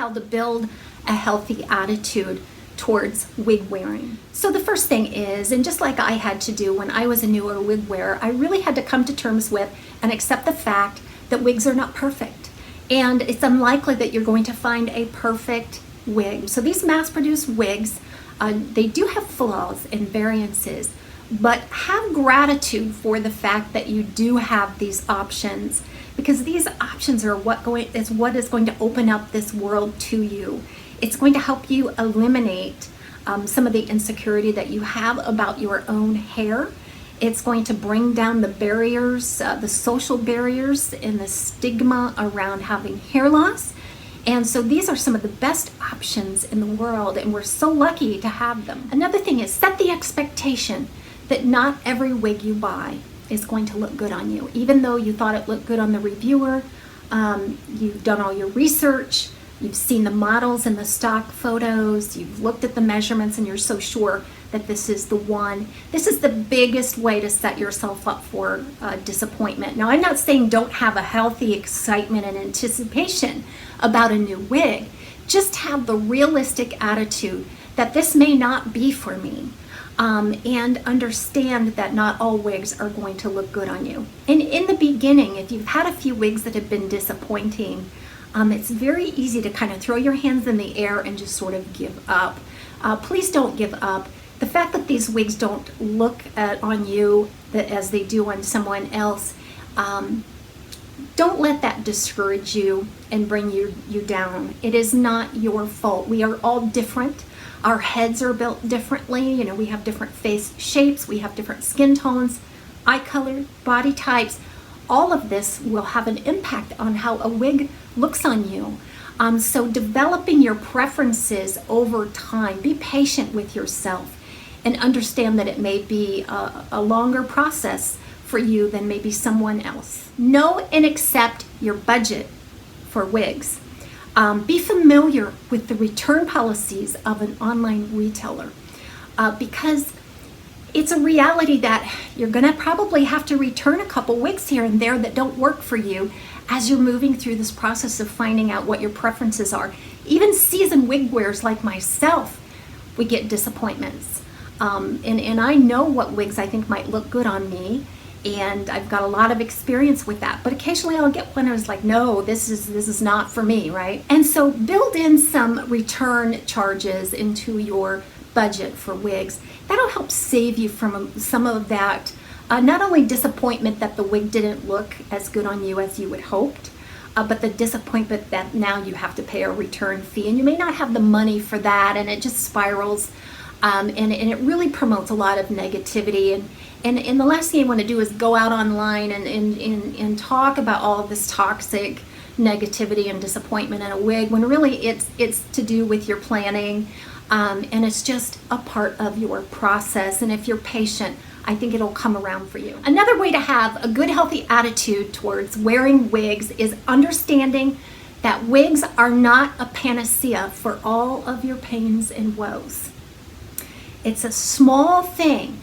how to build a healthy attitude towards wig wearing. So the first thing is, and just like I had to do when I was a newer wig wearer, I really had to come to terms with and accept the fact that wigs are not perfect. And it's unlikely that you're going to find a perfect wig. So these mass-produced wigs, they do have flaws and variances, but have gratitude for the fact that you do have these options, because these options are what is going to open up this world to you. It's going to help you eliminate some of the insecurity that you have about your own hair. It's going to bring down the barriers, the social barriers and the stigma around having hair loss. And so these are some of the best options in the world, and we're so lucky to have them. Another thing is, set the expectation that not every wig you buy is going to look good on you. Even though you thought it looked good on the reviewer, you've done all your research, you've seen the models and the stock photos, you've looked at the measurements, and you're so sure that this is the one. This is the biggest way to set yourself up for disappointment. Now, I'm not saying don't have a healthy excitement and anticipation about a new wig. Just have the realistic attitude that this may not be for me. And understand that not all wigs are going to look good on you. And in the beginning, if you've had a few wigs that have been disappointing, it's very easy to kind of throw your hands in the air and just sort of give up. Please don't give up. The fact that these wigs don't look on you as they do on someone else, don't let that discourage you and bring you down. It is not your fault. We are all different. Our heads are built differently. You know, we have different face shapes, we have different skin tones, eye color, body types. All of this will have an impact on how a wig looks on you. So developing your preferences over time, be patient with yourself and understand that it may be a longer process for you than maybe someone else. Know and accept your budget for wigs. Be familiar with the return policies of an online retailer, because it's a reality that you're going to probably have to return a couple wigs here and there that don't work for you as you're moving through this process of finding out what your preferences are. Even seasoned wig wearers like myself, we get disappointments. And I know what wigs I think might look good on me, and I've got a lot of experience with that. But occasionally I'll get one who's like, no, this is not for me, right? And so build in some return charges into your budget for wigs. That'll help save you from some of that, not only disappointment that the wig didn't look as good on you as you had hoped, but the disappointment that now you have to pay a return fee, and you may not have the money for that, and it just spirals, and it really promotes a lot of negativity. And the last thing you want to do is go out online and talk about all of this toxic negativity and disappointment in a wig, when really it's to do with your planning, and it's just a part of your process. And if you're patient, I think it'll come around for you. Another way to have a good, healthy attitude towards wearing wigs is understanding that wigs are not a panacea for all of your pains and woes. It's a small thing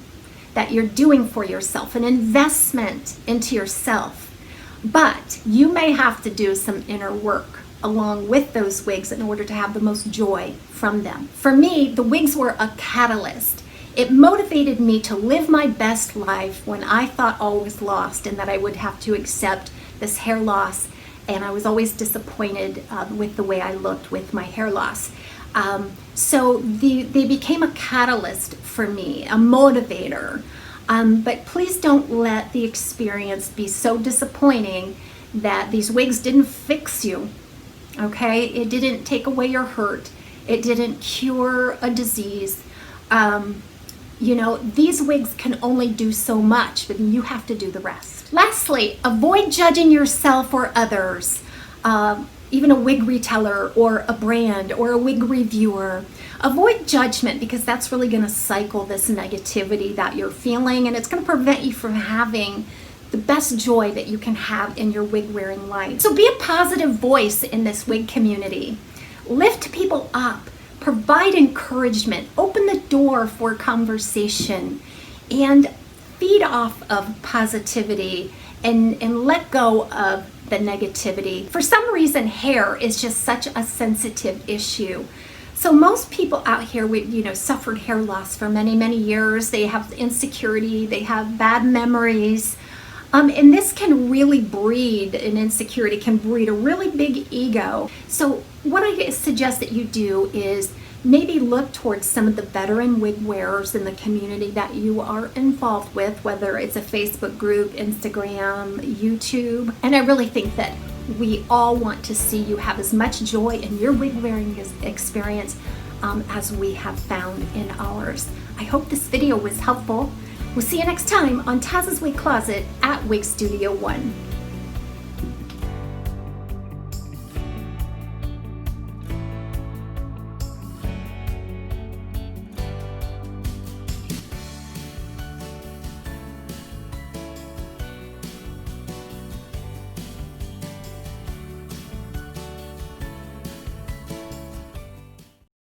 that you're doing for yourself, an investment into yourself, but you may have to do some inner work along with those wigs in order to have the most joy from them. For me, the wigs were a catalyst. It motivated me to live my best life when I thought all was lost and that I would have to accept this hair loss, and I was always disappointed with the way I looked with my hair loss. So they became a catalyst for me, a motivator. But please don't let the experience be so disappointing that these wigs didn't fix you, okay? It didn't take away your hurt. It didn't cure a disease. You know, these wigs can only do so much, but you have to do the rest. Lastly, avoid judging yourself or others. Even a wig retailer or a brand or a wig reviewer. Avoid judgment, because that's really going to cycle this negativity that you're feeling, and it's going to prevent you from having the best joy that you can have in your wig wearing life. So be a positive voice in this wig community. Lift people up, provide encouragement, open the door for conversation, and feed off of positivity and let go of the negativity. For some reason, hair is just such a sensitive issue. So most people out here, suffered hair loss for many, many years. They have insecurity, they have bad memories. And this can really breed an insecurity, can breed a really big ego. So what I suggest that you do is maybe look towards some of the veteran wig wearers in the community that you are involved with, whether it's a Facebook group, Instagram, YouTube. And I really think that we all want to see you have as much joy in your wig wearing experience as we have found in ours. I hope this video was helpful. We'll see you next time on Taz's Wig Closet at Wig Studio One.